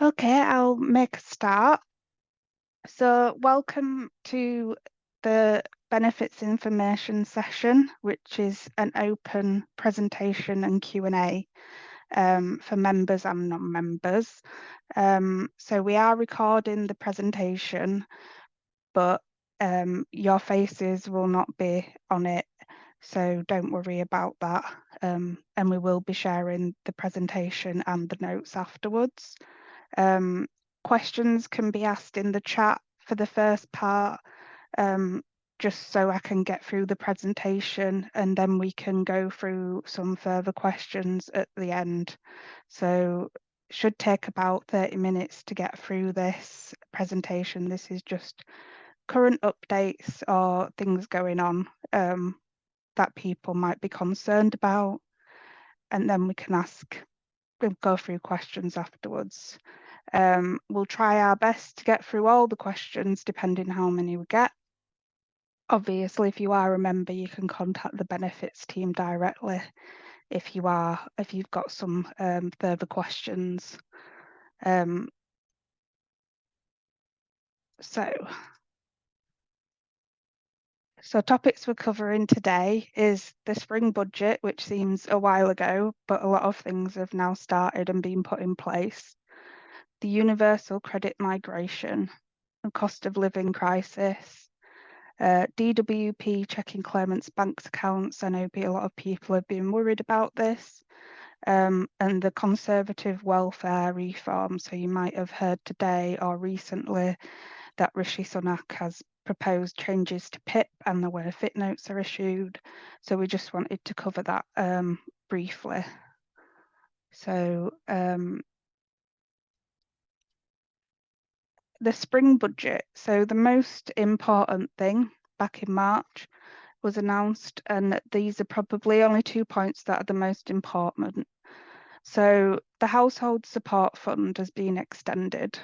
Okay, I'll make a start. So welcome to the benefits information session, which is an open presentation and Q&A for members and non-members. So we are recording the presentation, but your faces will not be on it, so don't worry about that. And we will be sharing the presentation and the notes afterwards. Questions can be asked in the chat for the first part, just so I can get through the presentation, and then we can go through some further questions at the end. So it should take about 30 minutes to get through this presentation. This is just current updates or things going on that people might be concerned about, and then we can go through questions afterwards. We'll try our best to get through all the questions depending how many we get. Obviously, if you are a member, you can contact the benefits team directly if you've got some further questions. So topics we're covering today is the spring budget, which seems a while ago, but a lot of things have now started and been put in place. The universal credit migration, the cost of living crisis, DWP checking claimants' bank accounts. I know a lot of people have been worried about this, and the Conservative welfare reform. So you might have heard today or recently that Rishi Sunak has proposed changes to PIP and the way fit notes are issued. So we just wanted to cover that briefly. So the spring budget. So the most important thing back in March was announced, and these are probably only 2 points that are the most important. So the Household Support Fund has been extended.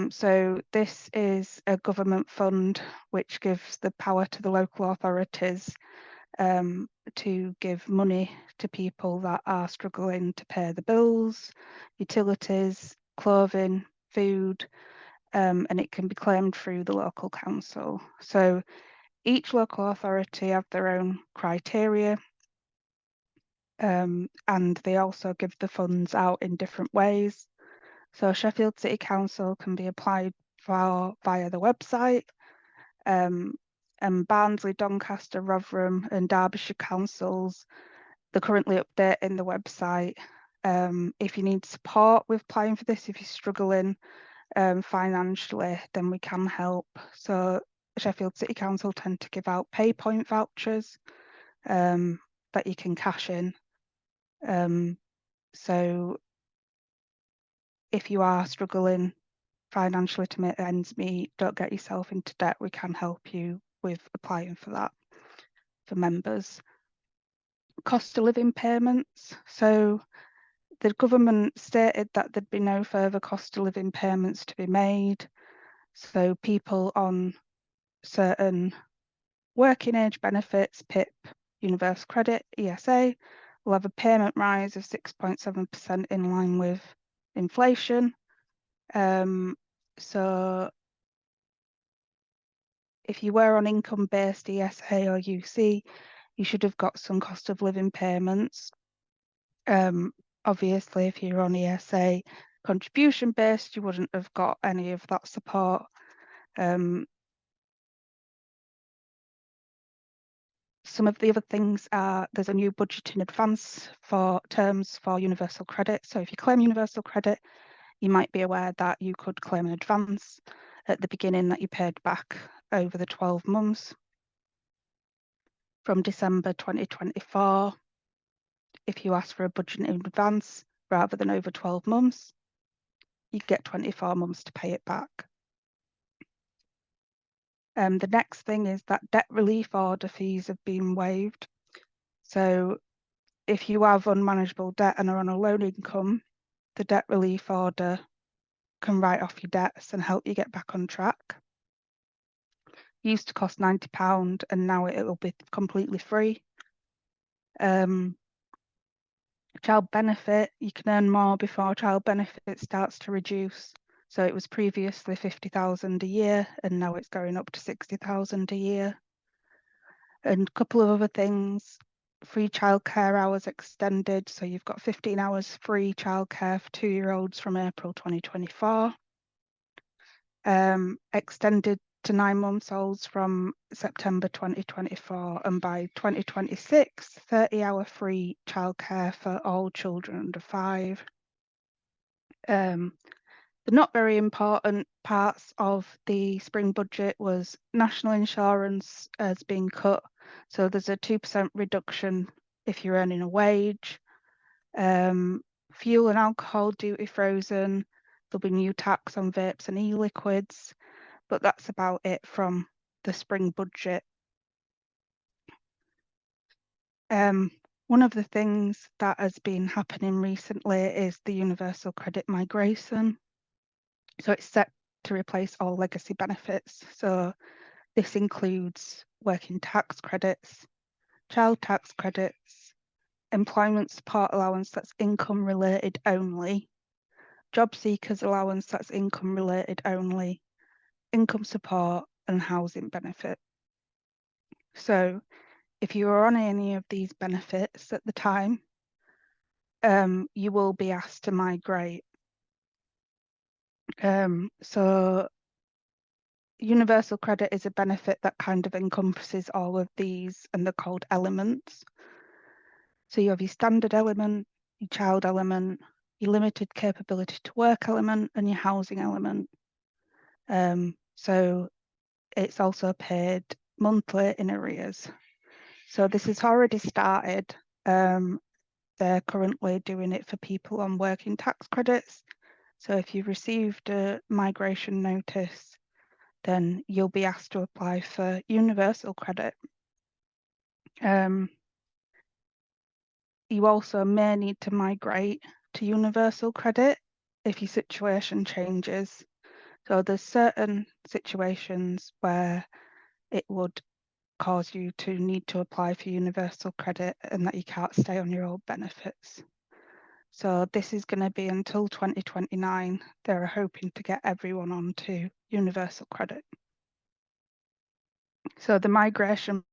So this is a government fund which gives the power to the local authorities to give money to people that are struggling to pay the bills, utilities, clothing, food, and it can be claimed through the local council. So each local authority have their own criteria, and they also give the funds out in different ways. So Sheffield City Council can be applied for via the website, and Barnsley, Doncaster, Rotherham and Derbyshire councils, they're currently updating the website. If you need support with applying for this, if you're struggling financially, then we can help. So Sheffield City Council tend to give out pay point vouchers that you can cash in. So if you are struggling financially to make ends meet, don't get yourself into debt, we can help you with applying for that for members. Cost of living payments. So the government stated that there'd be no further cost of living payments to be made. So people on certain working age benefits, PIP, universal credit, ESA, will have a payment rise of 6.7% in line with inflation. So if you were on income-based ESA or UC, you should have got some cost of living payments. Obviously, if you're on ESA contribution-based, you wouldn't have got any of that support. Some of the other things are there's a new budget in advance for terms for universal credit. So if you claim universal credit, you might be aware that you could claim an advance at the beginning that you paid back over the 12 months. From December 2024, if you ask for a budget in advance rather than over 12 months, you get 24 months to pay it back. The next thing is that debt relief order fees have been waived. So if you have unmanageable debt and are on a low income, the debt relief order can write off your debts and help you get back on track. It used to cost £90 and now it will be completely free. Child benefit, you can earn more before child benefit starts to reduce. So it was previously 50,000 a year, and now it's going up to 60,000 a year. And a couple of other things, free childcare hours extended. So you've got 15 hours free childcare for 2-year-olds from April 2024. Extended to 9 months olds from September 2024. And by 2026, 30-hour free childcare for all children under 5. The not very important parts of the spring budget was national insurance has been cut. So there's a 2% reduction if you're earning a wage. Fuel and alcohol duty frozen. There'll be new tax on vapes and e-liquids, but that's about it from the spring budget. One of the things that has been happening recently is the universal credit migration. So it's set to replace all legacy benefits. So this includes working tax credits, child tax credits, employment support allowance that's income related only, job seekers allowance that's income related only, income support and housing benefit. So if you are on any of these benefits at the time, you will be asked to migrate. So universal credit is a benefit that kind of encompasses all of these, and they're called elements. So you have your standard element, your child element, your limited capability to work element, and your housing element. So it's also paid monthly in arrears. So this has already started. They're currently doing it for people on working tax credits. So if you've received a migration notice, then you'll be asked to apply for universal credit. You also may need to migrate to universal credit if your situation changes. So there's certain situations where it would cause you to need to apply for universal credit and that you can't stay on your old benefits. So this is going to be until 2029. They're hoping to get everyone onto universal credit. So the migration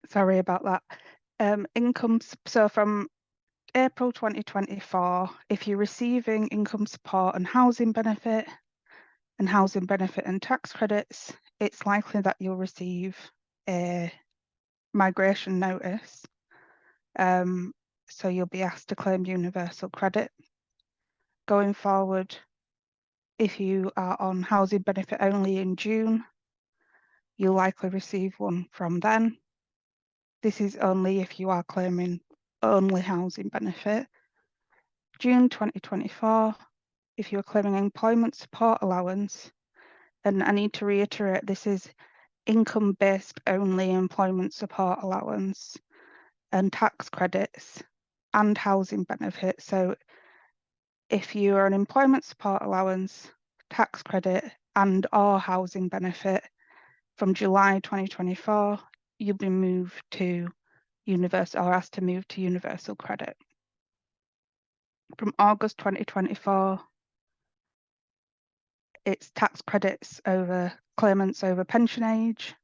sorry about that. So from April 2024, if you're receiving income support and housing benefit and tax credits, it's likely that you'll receive a migration notice. So you'll be asked to claim universal credit. Going forward, if you are on housing benefit only in June, you'll likely receive one from then. This is only if you are claiming only housing benefit. June 2024, if you're claiming employment support allowance, and I need to reiterate, this is income-based only employment support allowance and tax credits and housing benefit. So if you are an employment support allowance, tax credit and or housing benefit from July 2024, you'll be moved to universal or asked to move to universal credit. From August 2024, it's tax credits over claimants over pension age.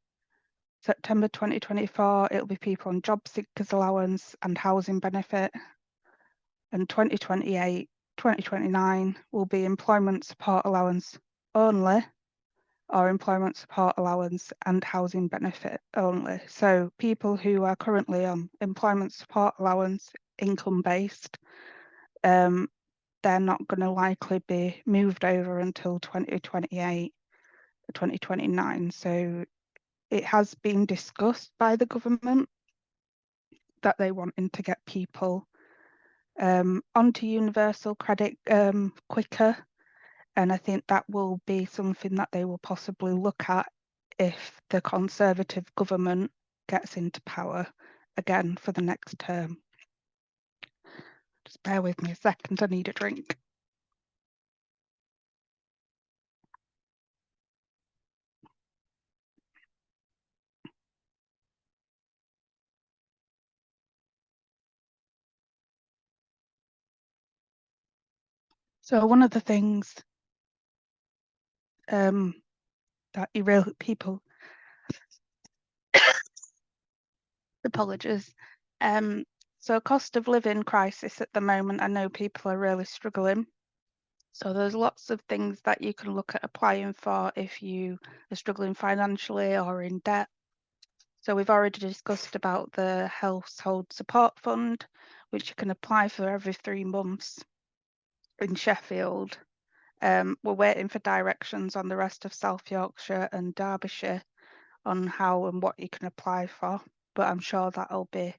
September 2024, it'll be people on job seekers allowance and housing benefit. And 2028, 2029 will be employment support allowance only, or employment support allowance and housing benefit only. So people who are currently on employment support allowance, income-based, they're not going to likely be moved over until 2028, 2029. So it has been discussed by the government that they wanting to get people onto universal credit quicker. And I think that will be something that they will possibly look at if the Conservative government gets into power again for the next term. Just bear with me a second, I need a drink. So one of the things that people apologies. So cost of living crisis at the moment, I know people are really struggling. So there's lots of things that you can look at applying for if you are struggling financially or in debt. So we've already discussed about the household support fund, which you can apply for every 3 months in Sheffield. We're waiting for directions on the rest of South Yorkshire and Derbyshire on how and what you can apply for, but I'm sure that'll be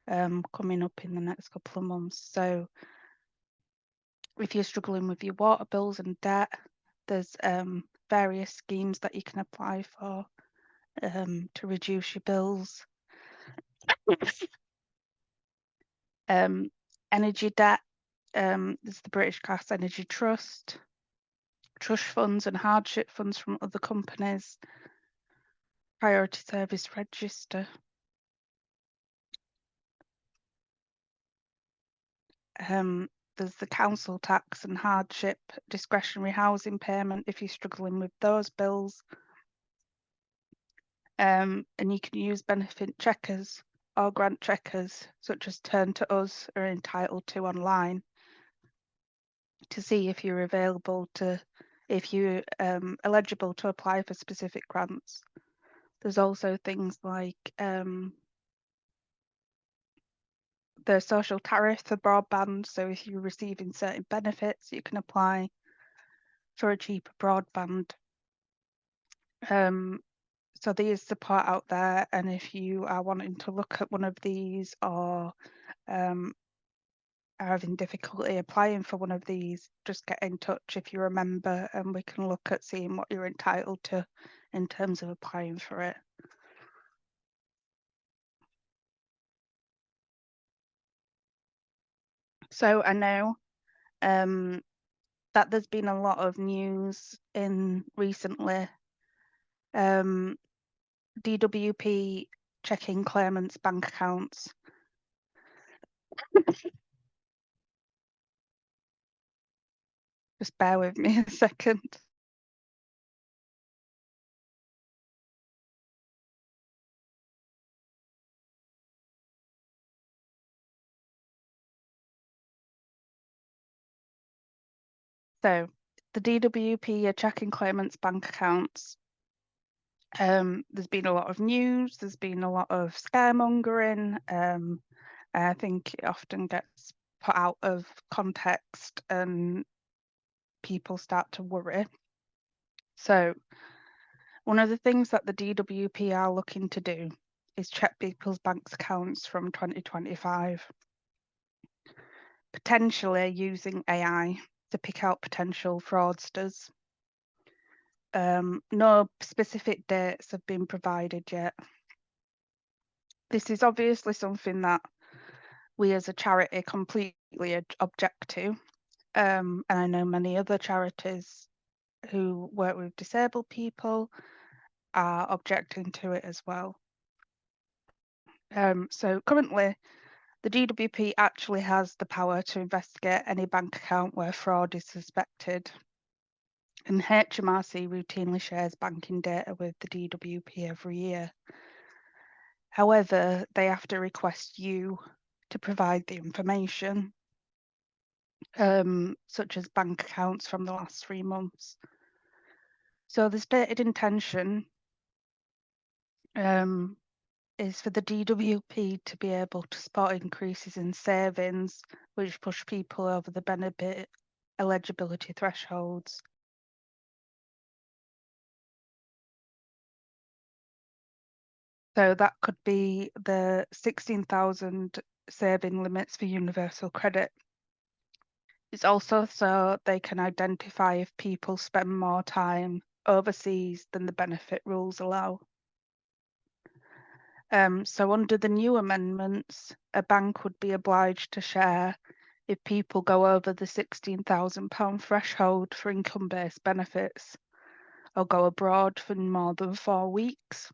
coming up in the next couple of months. So if you're struggling with your water bills and debt, there's various schemes that you can apply for to reduce your bills. Energy debt, there's the British Gas Energy Trust, trust funds and hardship funds from other companies, priority service register. There's the council tax and hardship discretionary housing payment if you're struggling with those bills. And you can use benefit checkers or grant checkers, such as Turn to Us, are entitled to online to see if you're eligible to apply for specific grants. There's also things like the social tariff for broadband. So if you're receiving certain benefits, you can apply for a cheaper broadband. So there is support out there, and if you are wanting to look at one of these or are having difficulty applying for one of these, just get in touch if you're a member and we can look at seeing what you're entitled to in terms of applying for it. So I know that there's been a lot of news in recently. DWP checking claimants' bank accounts. Just bear with me a second. So the DWP are checking claimants' bank accounts. There's been a lot of news, there's been a lot of scaremongering. I think it often gets put out of context and people start to worry. So one of the things that the DWP are looking to do is check people's bank accounts from 2025, potentially using AI to pick out potential fraudsters. No specific dates have been provided yet. This is obviously something that we as a charity completely object to. And I know many other charities who work with disabled people are objecting to it as well. So currently, the DWP actually has the power to investigate any bank account where fraud is suspected. And HMRC routinely shares banking data with the DWP every year. However, they have to request you to provide the information, such as bank accounts from the last 3 months. So the stated intention is for the DWP to be able to spot increases in savings, which push people over the benefit eligibility thresholds. So that could be the 16,000 saving limits for universal credit. It's also so they can identify if people spend more time overseas than the benefit rules allow. So under the new amendments, a bank would be obliged to share if people go over the £16,000 threshold for income-based benefits or go abroad for more than 4 weeks,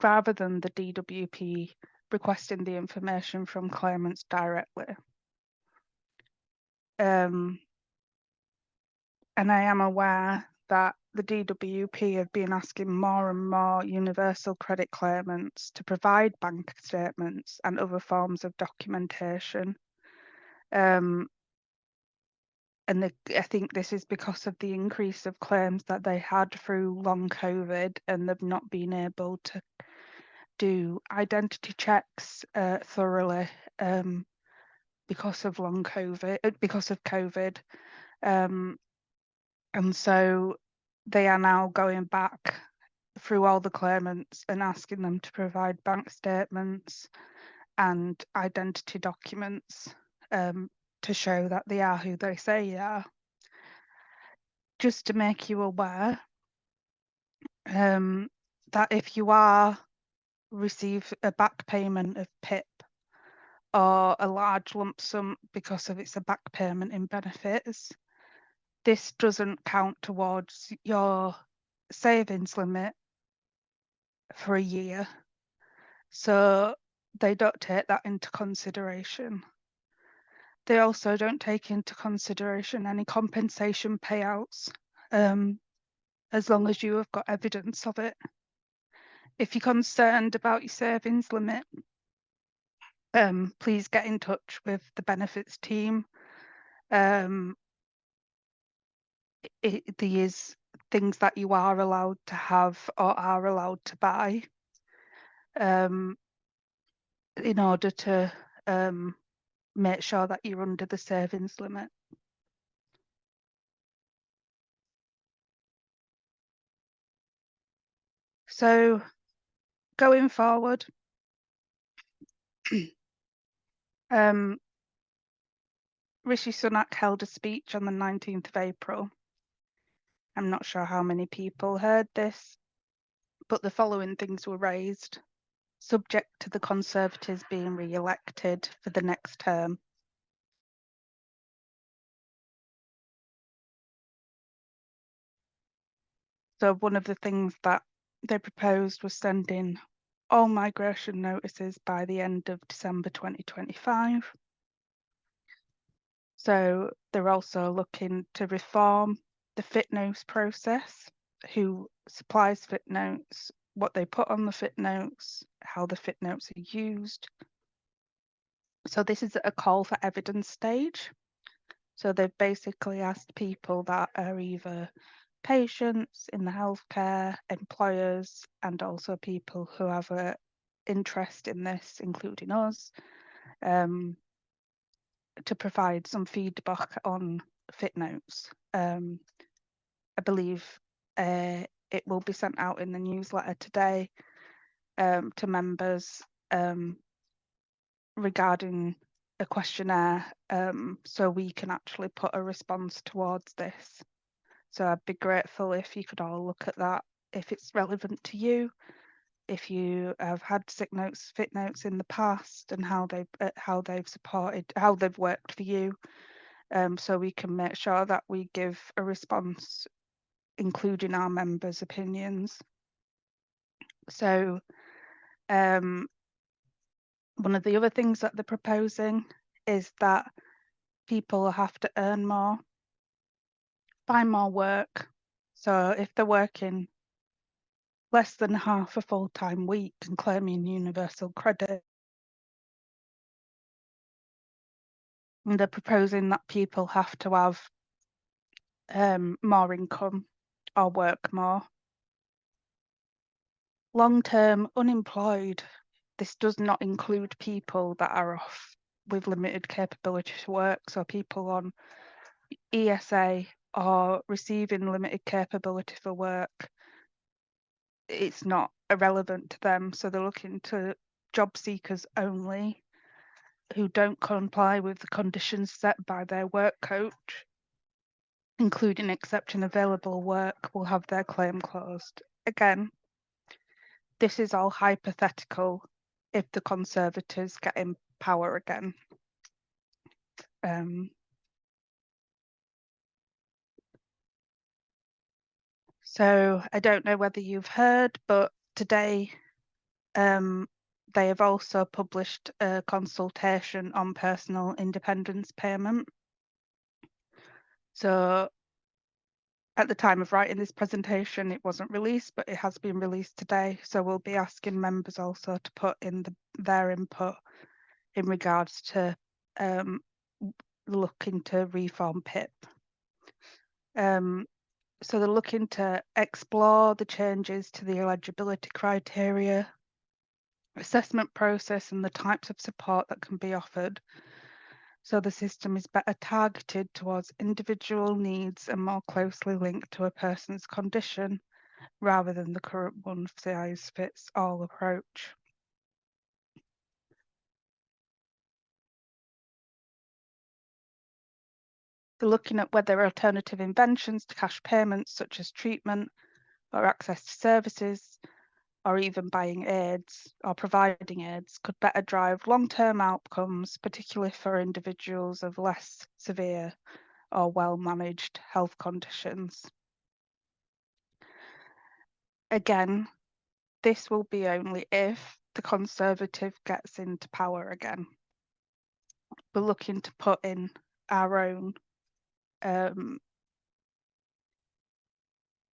rather than the DWP requesting the information from claimants directly. And I am aware that the DWP have been asking more and more universal credit claimants to provide bank statements and other forms of documentation. And I think this is because of the increase of claims that they had through long COVID, and they've not been able to do identity checks thoroughly because of COVID. And so they are now going back through all the claimants and asking them to provide bank statements and identity documents to show that they are who they say they are. Just to make you aware that if you receive a back payment of PIP or a large lump sum because of it's a back payment in benefits, this doesn't count towards your savings limit for a year. So they don't take that into consideration. They also don't take into consideration any compensation payouts, as long as you have got evidence of it. If you're concerned about your savings limit, please get in touch with the benefits team. These things that you are allowed to have or are allowed to buy in order to make sure that you're under the savings limit. So going forward, Rishi Sunak held a speech on the 19th of April. I'm not sure how many people heard this, but the following things were raised, subject to the Conservatives being re-elected for the next term. So one of the things that they proposed was sending all migration notices by the end of December 2025. So they're also looking to reform the fit notes process, who supplies fit notes, what they put on the fit notes, how the fit notes are used. So this is a call for evidence stage. So they've basically asked people that are either patients in the healthcare, employers, and also people who have an interest in this, including us, to provide some feedback on fit notes. I believe it will be sent out in the newsletter today to members regarding a questionnaire, so we can actually put a response towards this. So I'd be grateful if you could all look at that, if it's relevant to you, if you have had sick notes, fit notes in the past, and how they've worked for you, so we can make sure that we give a response, including our members' opinions. So one of the other things that they're proposing is that people have to earn more, find more work. So if they're working less than half a full-time week and claiming universal credit, and they're proposing that people have to have more income or work more. Long-term unemployed, this does not include people that are off with limited capability to work, so people on ESA or receiving limited capability for work. It's not irrelevant to them, so they're looking to job seekers only who don't comply with the conditions set by their work coach, including accepting available work, will have their claim closed. Again, this is all hypothetical if the Conservatives get in power again. So I don't know whether you've heard, but today they have also published a consultation on personal independence payment. So At the time of writing this presentation, it wasn't released, but it has been released today. So we'll be asking members also to put in their input in regards to looking to reform PIP. So they're looking to explore the changes to the eligibility criteria, assessment process, and the types of support that can be offered. So the system is better targeted towards individual needs and more closely linked to a person's condition, rather than the current one-size-fits-all approach. They're looking at whether alternative inventions to cash payments, such as treatment or access to services, or even buying aids or providing aids, could better drive long-term outcomes, particularly for individuals of less severe or well-managed health conditions. Again, this will be only if the Conservative gets into power again. We're looking to put in our own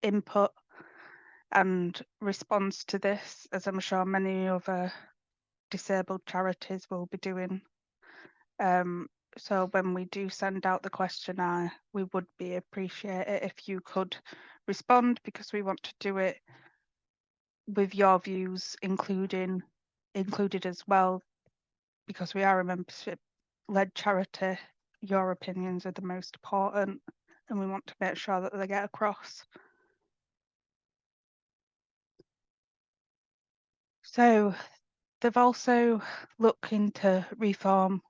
input and response to this, as I'm sure many other disabled charities will be doing. So when we do send out the questionnaire, we would appreciate it if you could respond, because we want to do it with your views included as well, because we are a membership-led charity. Your opinions are the most important, and we want to make sure that they get across. So they've also looked into reform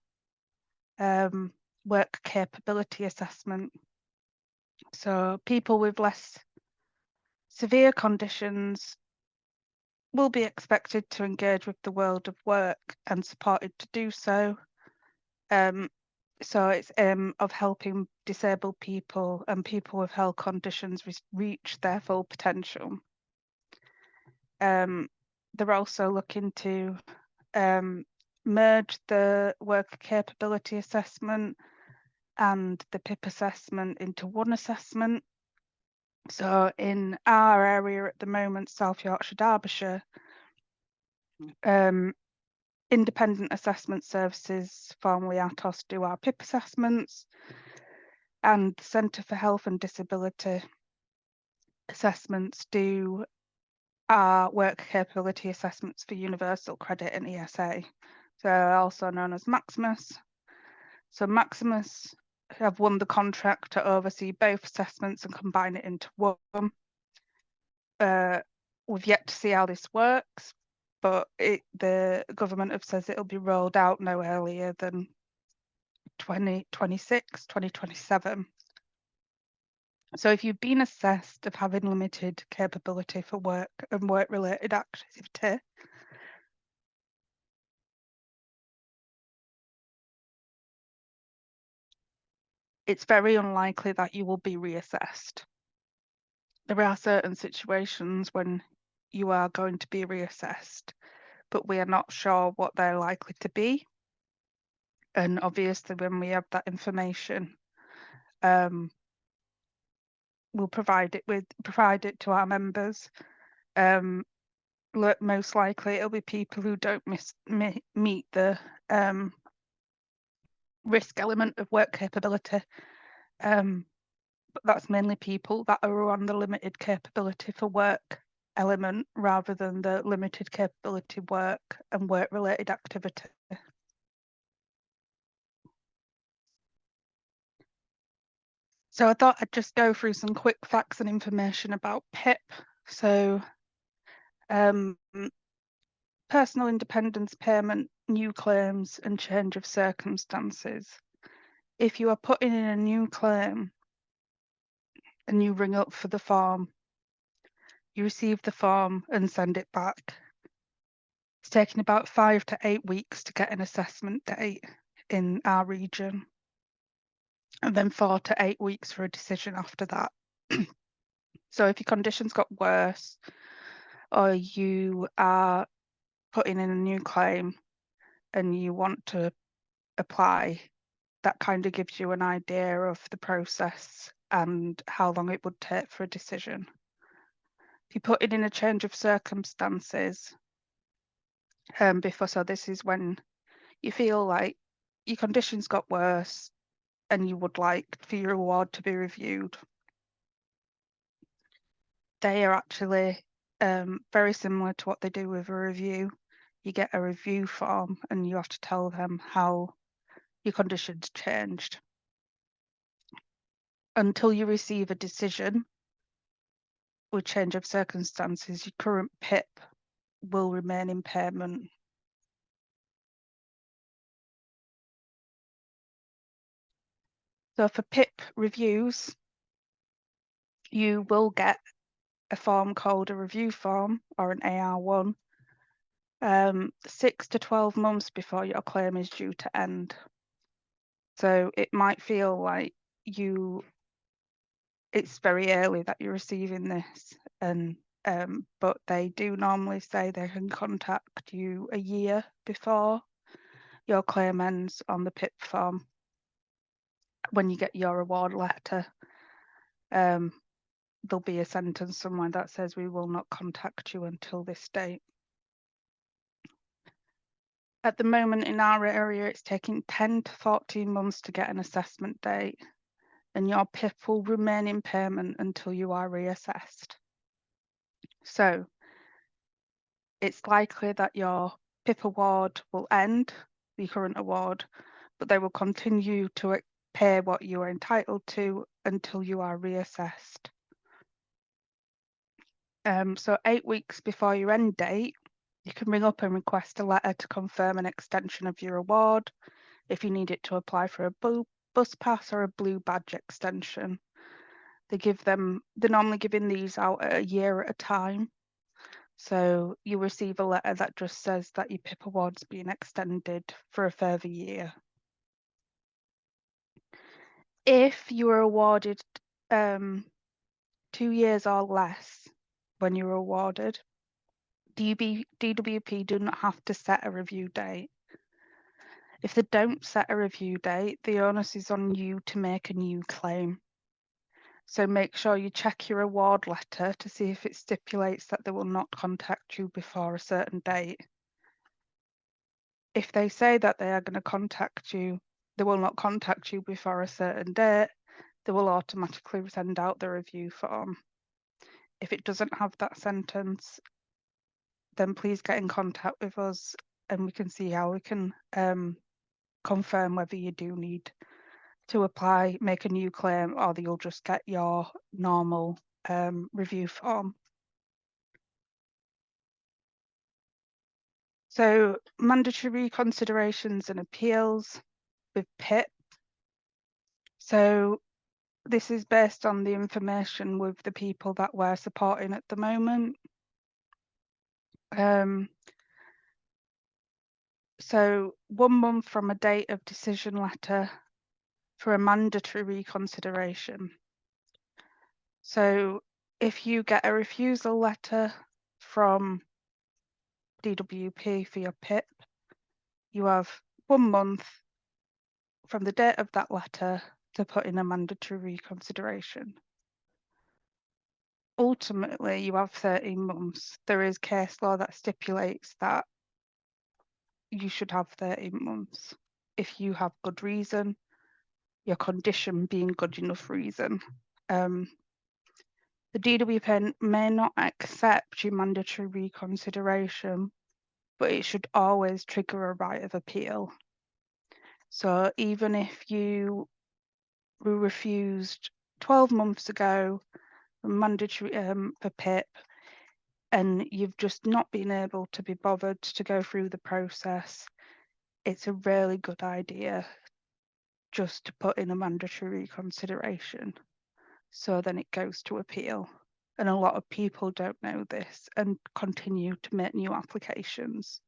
work capability assessment. So people with less severe conditions will be expected to engage with the world of work and supported to do so. So it's of helping disabled people and people with health conditions reach their full potential. They're also looking to merge the work capability assessment and the PIP assessment into one assessment. So in our area at the moment, South Yorkshire, Derbyshire, independent assessment services, formerly ATOS, do our PIP assessments, and the Centre for Health and Disability Assessments do our work capability assessments for Universal Credit and ESA, so also known as Maximus. So Maximus have won the contract to oversee both assessments and combine it into one. We've yet to see how this works, but the government have says it'll be rolled out no earlier than 2026, 2027. So if you've been assessed of having limited capability for work and work-related activity, it's very unlikely that you will be reassessed. There are certain situations when you are going to be reassessed, but we are not sure what they're likely to be. And obviously, when we have that information, we'll provide it to our members. Most likely, it'll be people who don't meet the risk element of work capability. But that's mainly people that are on the limited capability for work element rather than the limited capability work and work-related activity. So I thought I'd just go through some quick facts and information about PIP. So personal independence payment, new claims and change of circumstances. If you are putting in a new claim and you ring up for the form, you receive the form and send it back. It's taken about 5 to 8 weeks to get an assessment date in our region, and then 4 to 8 weeks for a decision after that. So if your conditions got worse or you are putting in a new claim and you want to apply, that kind of gives you an idea of the process and how long it would take for a decision. If you put it in a change of circumstances, so this is when you feel like your conditions got worse and you would like for your award to be reviewed. They are actually very similar to what they do with a review. You get a review form and you have to tell them how your conditions changed. Until you receive a decision with change of circumstances, your current PIP will remain in payment. So for PIP reviews, you will get a form called a review form or an AR1 6 to 12 months before your claim is due to end. So it might feel like it's very early that you're receiving this, and but they do normally say they can contact you a year before your claim ends on the PIP form. When you get your award letter, there'll be a sentence somewhere that says we will not contact you until this date. At the moment in our area, it's taking 10 to 14 months to get an assessment date, and your PIP will remain in payment until you are reassessed. So it's likely that your PIP award will end, the current award, but they will continue to pay what you are entitled to until you are reassessed. So 8 weeks before your end date, you can ring up and request a letter to confirm an extension of your award if you need it to apply for a bus pass or a blue badge extension. They're normally giving these out a year at a time. So you receive a letter that just says that your PIP award's being extended for a further year. If you were awarded 2 years or less when you were awarded, DWP do not have to set a review date. If they don't set a review date, the onus is on you to make a new claim. So make sure you check your award letter to see if it stipulates that they will not contact you before a certain date. If they say that they are going to contact you, they will not contact you before a certain date, they will automatically send out the review form. If it doesn't have that sentence, then please get in contact with us and we can see how we can confirm whether you do need to apply, make a new claim, or you'll just get your normal review form. So mandatory reconsiderations and appeals with PIP. So this is based on the information with the people that we're supporting at the moment. So 1 month from a date of decision letter for a mandatory reconsideration. So if you get a refusal letter from DWP for your PIP, you have 1 month from the date of that letter to put in a mandatory reconsideration. Ultimately, you have 13 months. There is case law that stipulates that you should have 13 months if you have good reason, your condition being good enough reason. The DWP may not accept your mandatory reconsideration, but it should always trigger a right of appeal. So even if you were refused 12 months ago mandatory for PIP, and you've just not been able to be bothered to go through the process, it's a really good idea just to put in a mandatory reconsideration. So then it goes to appeal. And a lot of people don't know this and continue to make new applications.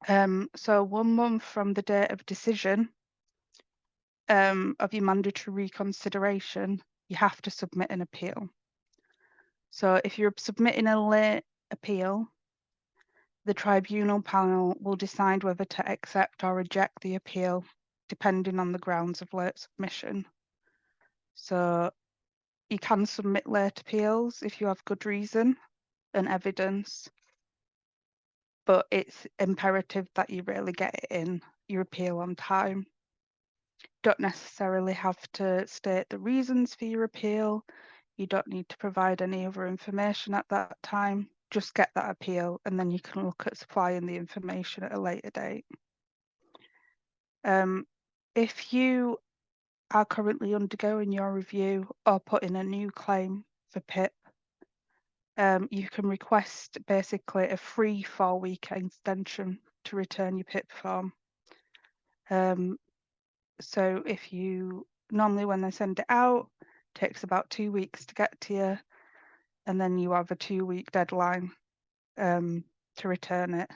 So 1 month from the date of decision of your mandatory reconsideration, you have to submit an appeal. So if you're submitting a late appeal, the tribunal panel will decide whether to accept or reject the appeal, depending on the grounds of late submission. So you can submit late appeals if you have good reason and evidence, but it's imperative that you really get it in your appeal on time. Don't necessarily have to state the reasons for your appeal. You don't need to provide any other information at that time. Just get that appeal, and then you can look at supplying the information at a later date. If you are currently undergoing your review or putting a new claim for PIP, you can request basically a free 4-week extension to return your PIP form. So if you, normally when they send it out, it takes about 2 weeks to get to you, and then you have a 2-week deadline to return it.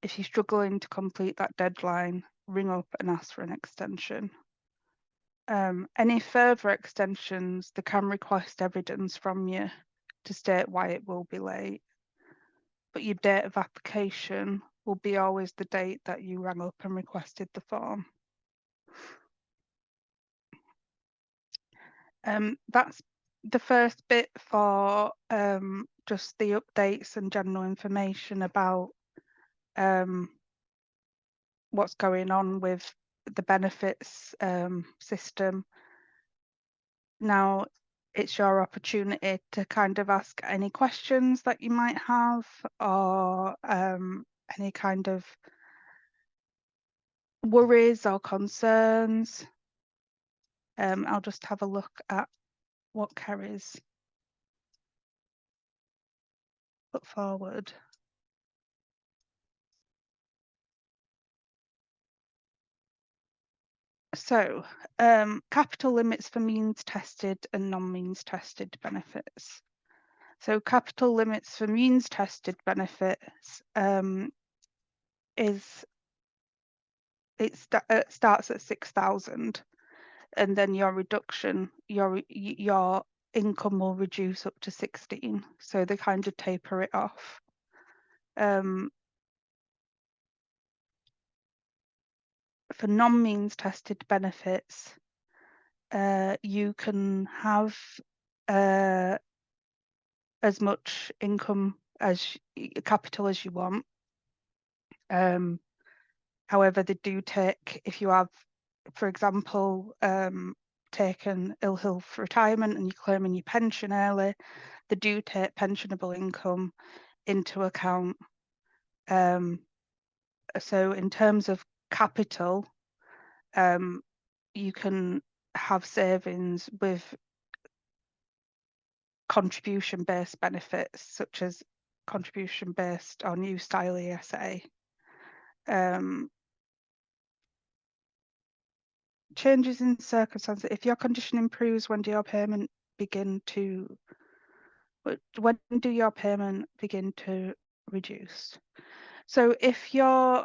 If you're struggling to complete that deadline, ring up and ask for an extension. Any further extensions, they can request evidence from you to state why it will be late, but your date of application will be always the date that you rang up and requested the form. That's the first bit for just the updates and general information about what's going on with the benefits system. Now it's your opportunity to kind of ask any questions that you might have, or any kind of worries or concerns. I'll just have a look at what Kerry's put forward. So, capital limits for means tested and non-means tested benefits. So capital limits for means tested benefits starts at 6,000, and then your reduction, your income will reduce up to 16. So they kind of taper it off. For non-means tested benefits, you can have as much income as capital as you want. However, they do take, if you have, for example, taken ill health retirement and you're claiming your pension early, they do take pensionable income into account. So in terms of capital, you can have savings with contribution-based benefits, such as contribution-based or new style ESA. Changes in circumstances. If your condition improves, when do your payment begin to reduce? So if your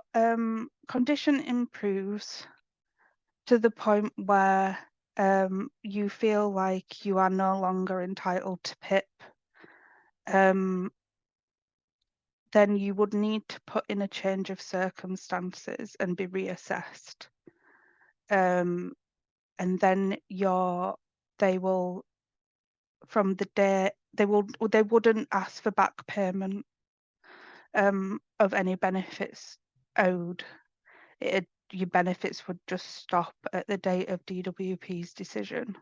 condition improves to the point where you feel like you are no longer entitled to PIP, then you would need to put in a change of circumstances and be reassessed. And then they will, from the day, they wouldn't ask for back payment of any benefits owed. Your benefits would just stop at the date of DWP's decision.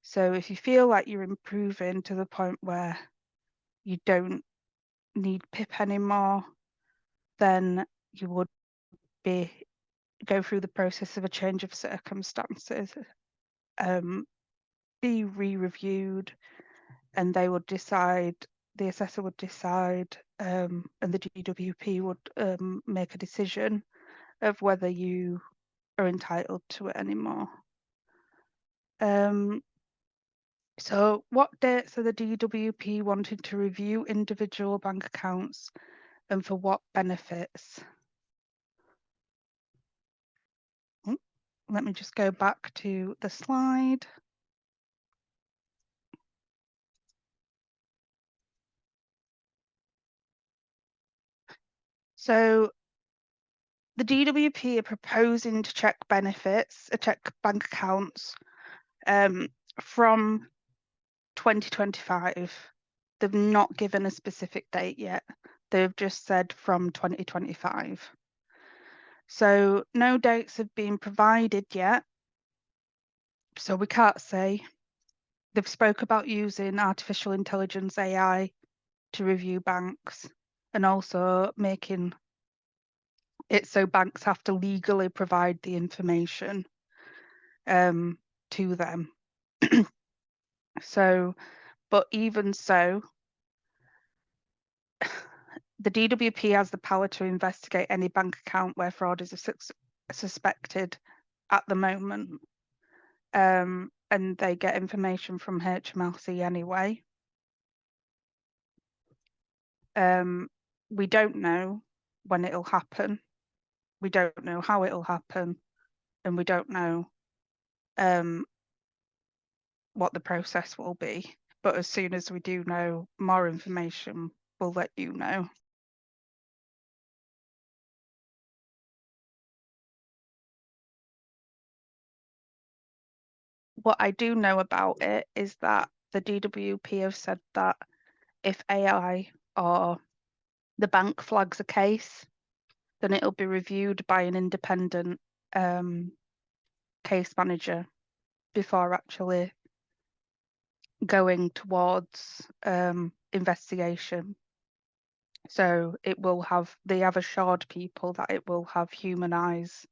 So if you feel like you're improving to the point where you don't need PIP anymore, then you would go through the process of a change of circumstances, be re-reviewed, and they would decide, the assessor would decide, and the DWP would make a decision of whether you are entitled to it anymore. So what dates are the DWP wanting to review individual bank accounts, and for what benefits? Let me just go back to the slide. So the DWP are proposing to check benefits, check bank accounts From 2025, they've not given a specific date yet. They've just said from 2025. So no dates have been provided yet. So we can't say. They've spoke about using artificial intelligence AI to review banks and also making it so banks have to legally provide the information to them. So, but even so, the DWP has the power to investigate any bank account where fraud is suspected at the moment. And they get information from HMRC anyway. We don't know when it'll happen. We don't know how it'll happen, and we don't know what the process will be. But as soon as we do know more information, we'll let you know. What I do know about it is that the DWP have said that if AI or the bank flags a case, then it'll be reviewed by an independent case manager before actually going towards investigation. So they have assured people that it will have human eyes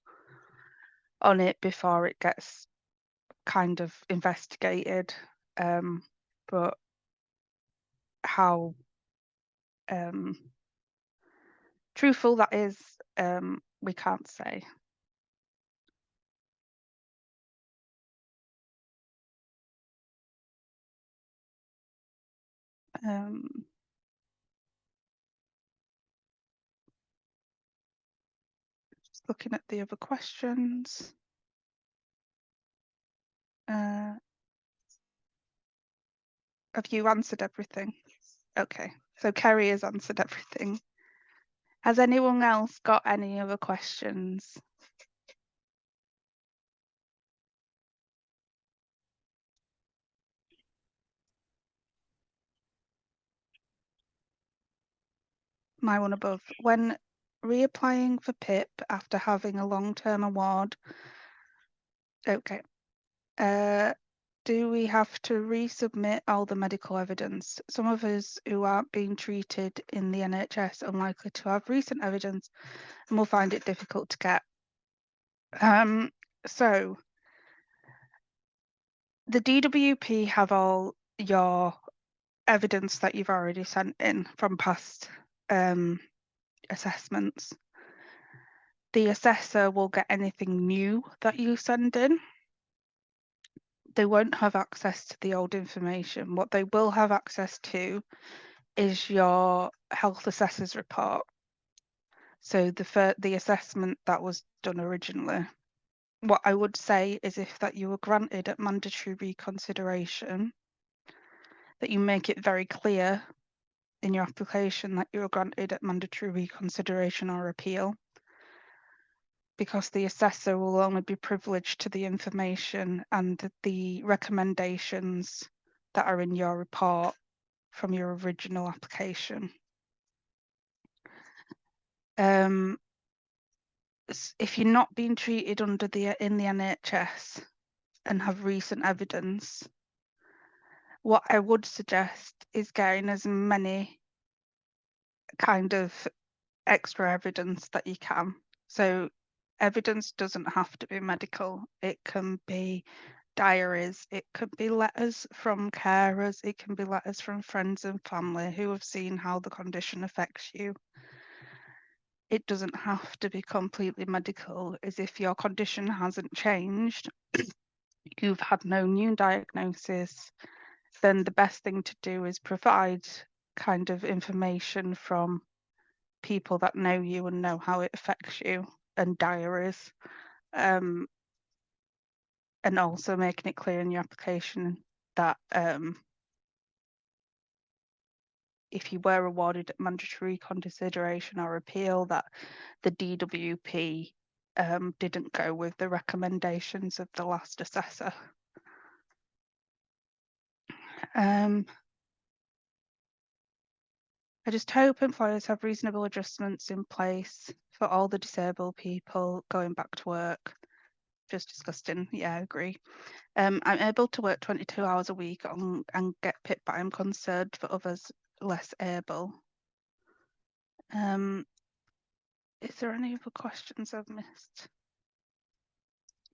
on it before it gets kind of investigated. But how truthful that is, we can't say. Just looking at the other questions. Have you answered everything? Okay, so Kerry has answered everything. Has anyone else got any other questions? My one above. When reapplying for PIP after having a long-term award, okay. Do we have to resubmit all the medical evidence? Some of us who aren't being treated in the NHS are unlikely to have recent evidence and will find it difficult to get. So the DWP have all your evidence that you've already sent in from past assessments. The assessor will get anything new that you send in. They won't have access to the old information. What they will have access to is your health assessor's report. So the assessment that was done originally. What I would say is if that you were granted at mandatory reconsideration, that you make it very clear in your application that you were granted at mandatory reconsideration or appeal, because the assessor will only be privileged to the information and the recommendations that are in your report from your original application. If you're not being treated in the NHS and have recent evidence, what I would suggest is getting as many kind of extra evidence that you can. So evidence doesn't have to be medical. It can be diaries, it could be letters from carers, it can be letters from friends and family who have seen how the condition affects you. It doesn't have to be completely medical, as if your condition hasn't changed, you've had no new diagnosis, then the best thing to do is provide kind of information from people that know you and know how it affects you, and diaries, and also making it clear in your application that if you were awarded mandatory reconsideration or appeal, that the DWP didn't go with the recommendations of the last assessor. I just hope employers have reasonable adjustments in place for all the disabled people going back to work. Just disgusting. Yeah, I agree. I'm able to work 22 hours a week and get PIP, but I'm concerned for others less able. Is there any other questions I've missed?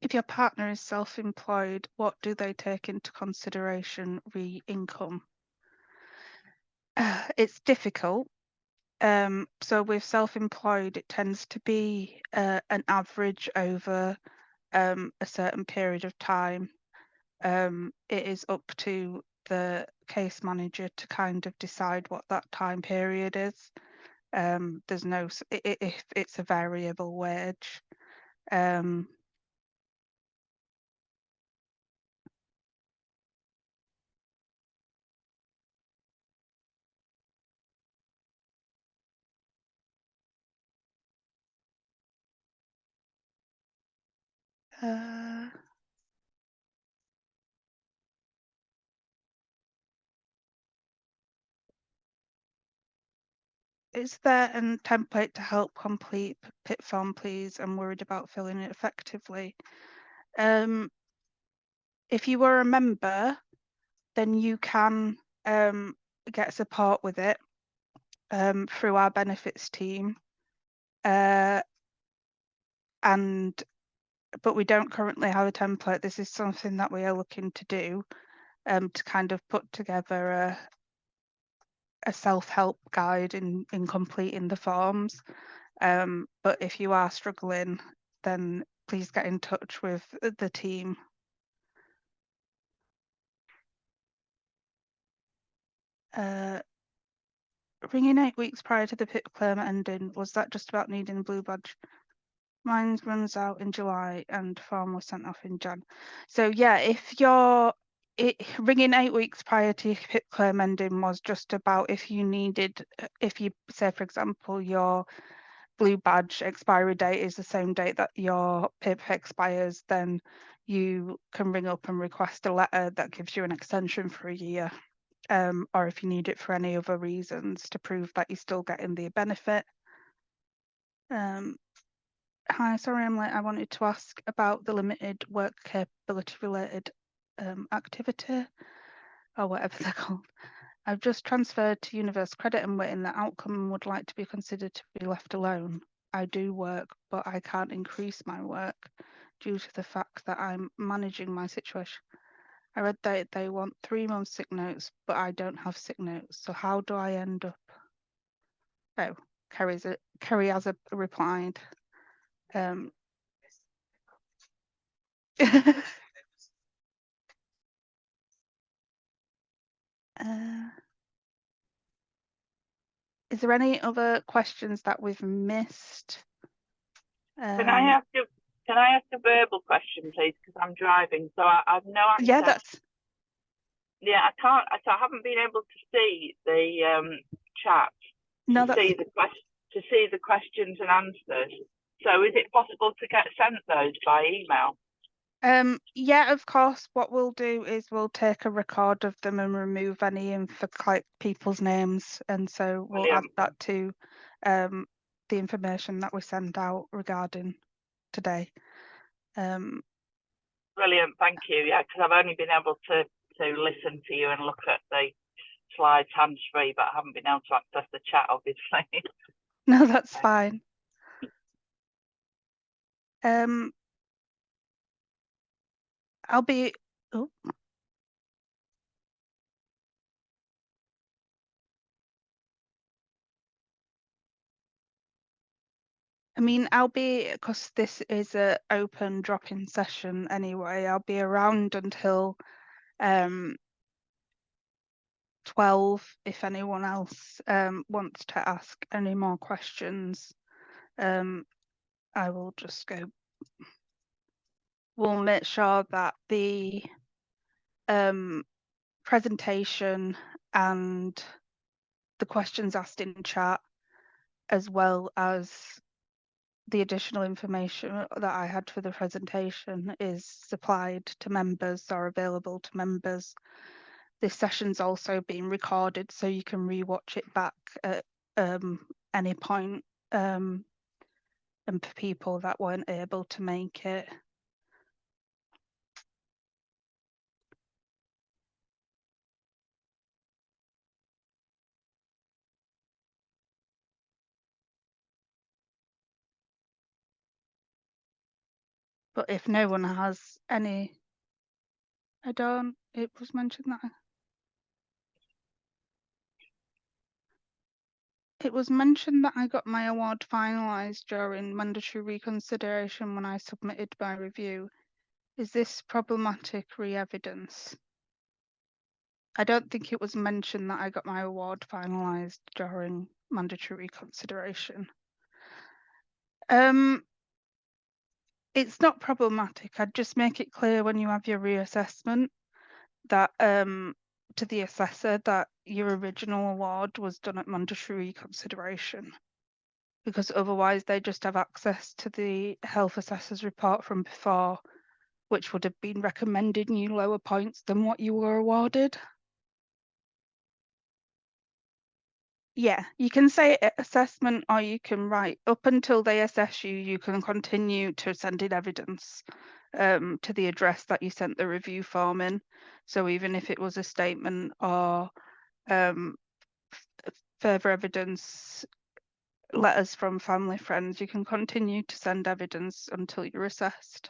If your partner is self-employed, what do they take into consideration re income? It's difficult. So with self-employed, it tends to be an average over a certain period of time. It is up to the case manager to kind of decide what that time period is. There's no, if it's a variable wage. Is there a template to help complete PIP form, please? I'm worried about filling it effectively. If you were a member, then you can get support with it through our benefits team. But we don't currently have a template. This is something that we are looking to do to kind of put together a self-help guide in completing the forms. But if you are struggling, then please get in touch with the team. Ringing 8 weeks prior to the PIP claim ending, was that just about needing the blue badge? Mine runs out in July and form was sent off in Jan. So yeah, if you're ringing 8 weeks prior to your PIP claim ending was just about if you needed, if you say, for example, your blue badge expiry date is the same date that your PIP expires, then you can ring up and request a letter that gives you an extension for a year. Or if you need it for any other reasons to prove that you're still getting the benefit. Hi, sorry I'm late. I wanted to ask about the limited work capability related activity, or whatever they're called. I've just transferred to Universal Credit and waiting the outcome and would like to be considered to be left alone. I do work, but I can't increase my work due to the fact that I'm managing my situation. I read that they want 3 months sick notes, but I don't have sick notes. So how do I end up? Oh, Kerry has replied. Is there any other questions that we've missed? Can I ask a verbal question, please? Because I'm driving, so I've no access. Yeah, that's. Yeah, I can't. So I haven't been able to see the chat. No, to see the questions and answers. So is it possible to get sent those by email? Yeah, of course. What we'll do is we'll take a record of them and remove any info like people's names, and so we'll Brilliant. add that to the information that we send out regarding today. Brilliant, thank you. Yeah, because I've only been able to listen to you and look at the slides hands-free, but I haven't been able to access the chat, obviously. No, that's fine. I'll be. Oh. I mean, I'll be, because this is an open drop-in session anyway, I'll be around until 12 if anyone else wants to ask any more questions. I will just go. We'll make sure that the presentation and the questions asked in chat, as well as the additional information that I had for the presentation, is supplied to members or available to members. this session's also being recorded, so you can rewatch it back at any point, and for people that weren't able to make it. But if no one has any, it was mentioned that I got my award finalised during mandatory reconsideration when I submitted my review. Is this problematic re-evidence? I don't think it was mentioned that I got my award finalised during mandatory reconsideration. It's not problematic. I'd just make it clear when you have your reassessment that to the assessor that your original award was done at mandatory reconsideration, because otherwise they just have access to the health assessor's report from before, which would have been recommending you lower points than what you were awarded. Yeah, you can say assessment, or you can write up until they assess you, you can continue to send in evidence to the address that you sent the review form in. So even if it was a statement or further evidence, letters from family, friends, you can continue to send evidence until you're assessed.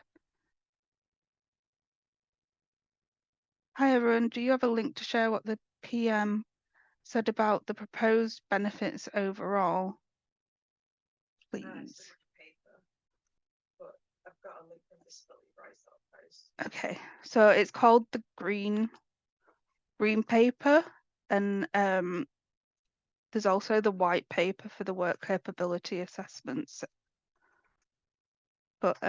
Hi everyone, do you have a link to share what the PM said about the proposed benefits overall, please? Okay, so it's called the green paper, and there's also the white paper for the work capability assessments. But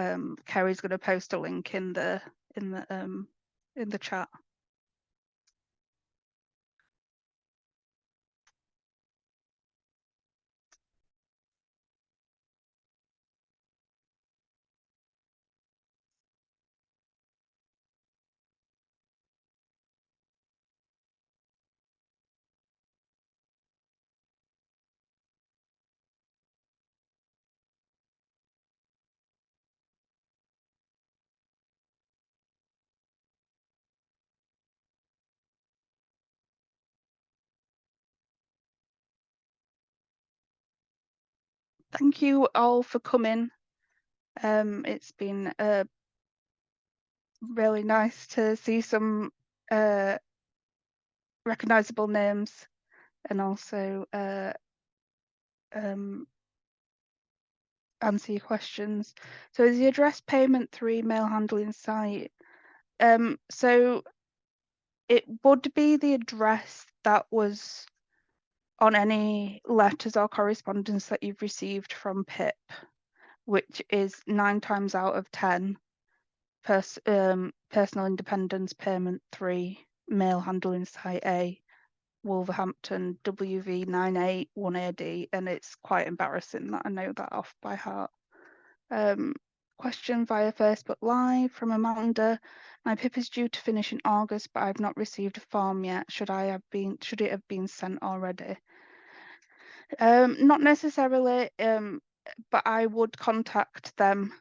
Kerry's going to post a link in the chat. Thank you all for coming. It's been really nice to see some recognizable names, and also answer your questions. So is the address payment 3 mail handling site? So it would be the address that was on any letters or correspondence that you've received from PIP, which is 9 times out of 10 personal independence payment 3 mail handling site A, Wolverhampton WV981AD, and it's quite embarrassing that I know that off by heart. Question via Facebook Live from Amanda. My PIP is due to finish in August, but I've not received a form yet. Should it have been sent already? Not necessarily, but I would contact them.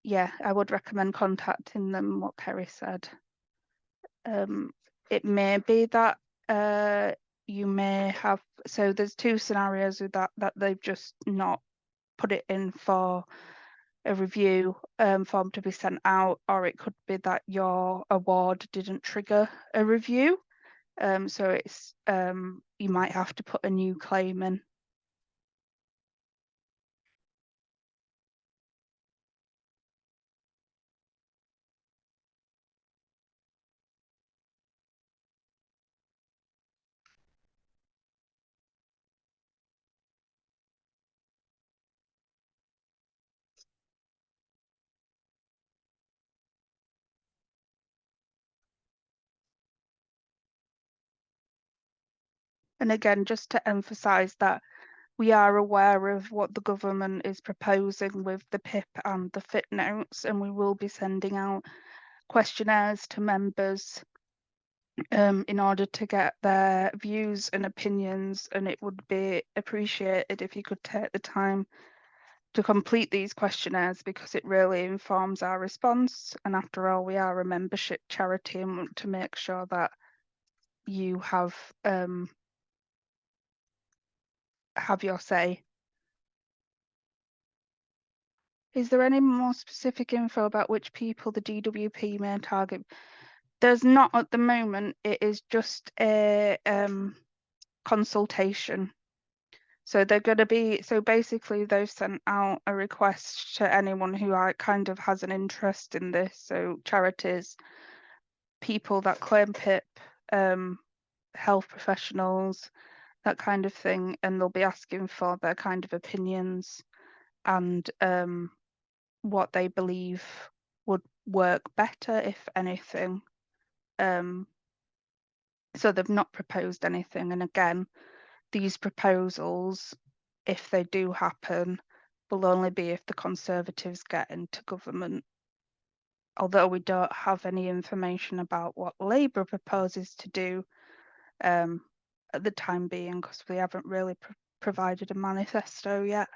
Yeah, I would recommend contacting them, what Kerry said. It may be that you may have, so there's 2 scenarios with that they've just not put it in for a review form to be sent out, or it could be that your award didn't trigger a review. So it's you might have to put a new claim in. And again, just to emphasise that we are aware of what the government is proposing with the PIP and the fit notes, and we will be sending out questionnaires to members in order to get their views and opinions, and it would be appreciated if you could take the time to complete these questionnaires, because it really informs our response. And after all, we are a membership charity and want to make sure that you have your say. Is there any more specific info about which people the DWP may target? There's not at the moment. It is just a consultation. So they're going to be, so basically they've sent out a request to anyone who kind of has an interest in this. So charities, people that claim PIP, health professionals, that kind of thing. And they'll be asking for their kind of opinions and what they believe would work better, if anything. So they've not proposed anything. And again, these proposals, if they do happen, will only be if the Conservatives get into government. Although we don't have any information about what Labour proposes to do at the time being, because we haven't really provided a manifesto yet.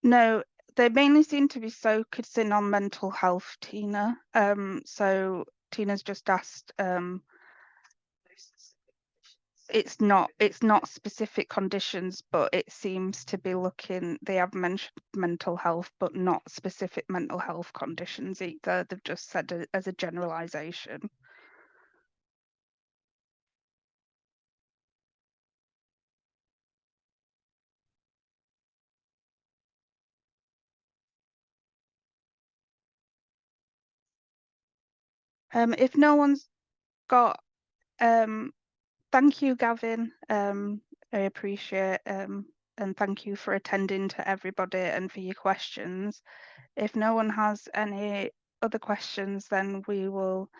No, they mainly seem to be focusing on mental health, Tina. So Tina's just asked, it's not specific conditions, but it seems to be looking, they have mentioned mental health, but not specific mental health conditions either. They've just said it as a generalization. If no one's got, thank you, Gavin. I appreciate, and thank you for attending to everybody and for your questions. If no one has any other questions, then we will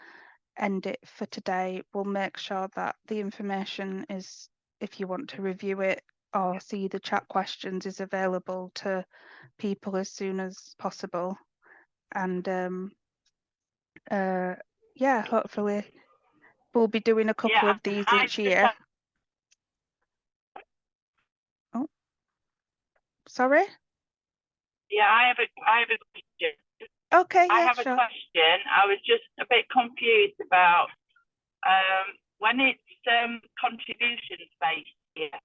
end it for today. We'll make sure that the information is, if you want to review it or see the chat questions, is available to people as soon as possible. And yeah, hopefully we'll be doing a couple of these each year. Oh, sorry. Yeah, I have a question. Okay, yeah, I have sure. a question. I was just a bit confused about when it's contributions based. Yeah.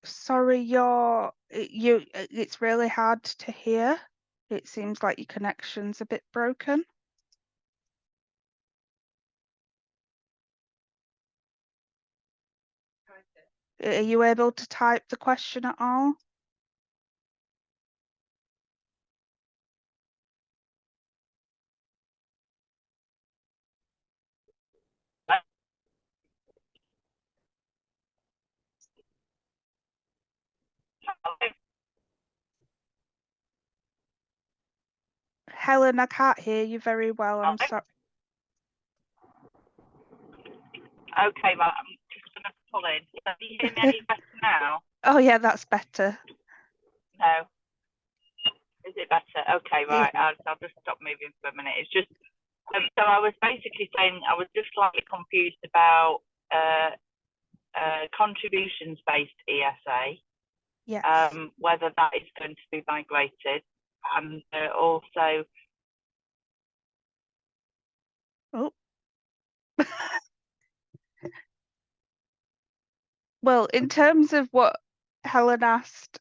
Sorry, it's really hard to hear. It seems like your connection's a bit broken. Are you able to type the question at all? Helen, I can't hear you very well. I'm sorry. Okay, well, I'm just going to pull in. Can you hear me any better now? Oh, yeah, that's better. No. Is it better? Okay, right. Yeah. I'll just stop moving for a minute. It's just, so I was basically saying I was just slightly confused about contributions-based ESA. Yes. Whether that is going to be migrated, and also. Oh. Well, in terms of what Helen asked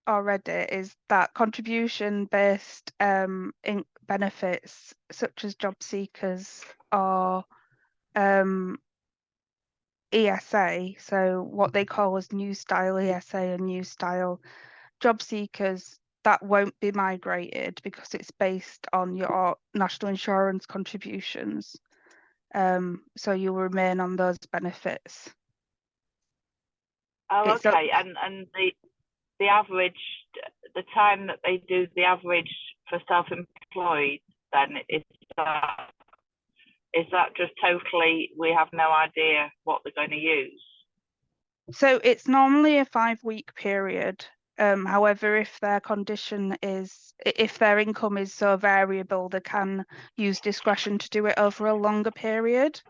already, is that contribution-based benefits such as job seekers or ESA, so what they call as new style ESA and new style job seekers, that won't be migrated because it's based on your national insurance contributions. So you'll remain on those benefits. Oh, It's okay. And the average, the time that they do the average for self-employed, then is that just totally, we have no idea what they're going to use? So it's normally a 5-week period. However, if their income is so variable, they can use discretion to do it over a longer period.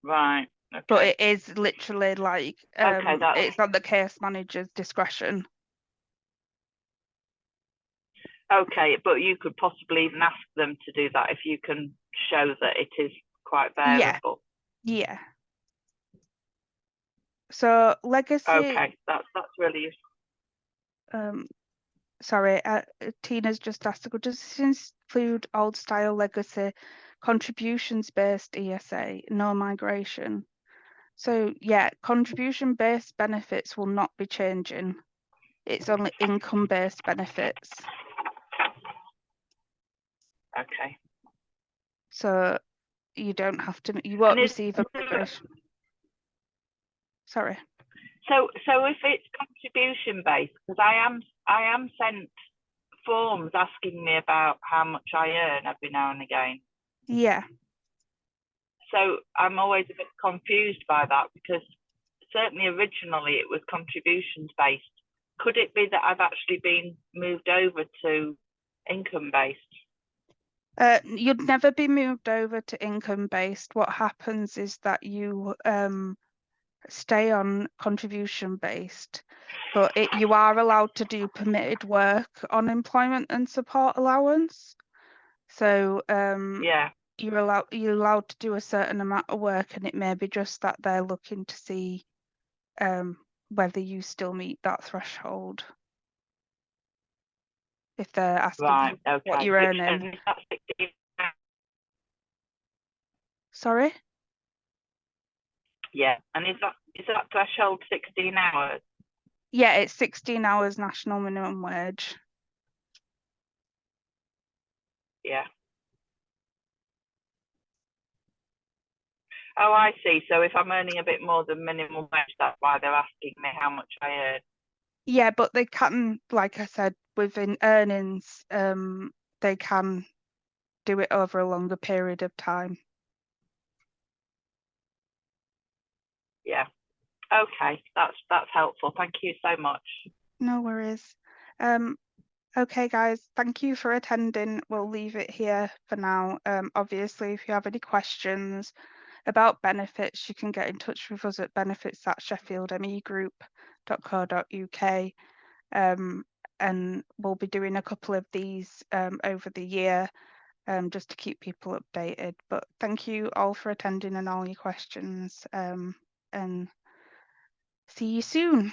Right. Okay. But it is literally like Okay, it's on the case manager's discretion. Okay, but you could possibly even ask them to do that if you can show that it is quite variable. Yeah. So legacy. Okay, that's really useful. Sorry, Tina's just asked, does this include old style legacy contributions based ESA, no migration? So yeah, contribution based benefits will not be changing. It's only income based benefits. Okay. So you don't have to, you won't receive a migration. Sorry. So if it's contribution based, because I am sent forms asking me about how much I earn every now and again. Yeah. So I'm always a bit confused by that, because certainly originally it was contributions based. Could it be that I've actually been moved over to income based? You'd never be moved over to income based. What happens is that you stay on contribution based, but you are allowed to do permitted work on employment and support allowance. So Yeah. you're allowed to do a certain amount of work, and it may be just that they're looking to see whether you still meet that threshold. If they're asking Right. you Okay. what you're earning. Sorry? Yeah. And is that threshold 16 hours? Yeah, it's 16 hours national minimum wage. Yeah. Oh, I see. So if I'm earning a bit more than minimum wage, that's why they're asking me how much I earn. Yeah, but they can, like I said, within earnings, they can do it over a longer period of time. Yeah. Okay, that's helpful. Thank you so much. No worries. Okay, guys, thank you for attending. We'll leave it here for now. Obviously, if you have any questions about benefits, you can get in touch with us at benefits@sheffieldmegroup.co.uk. And we'll be doing a couple of these over the year, just to keep people updated. But thank you all for attending and all your questions, and see you soon.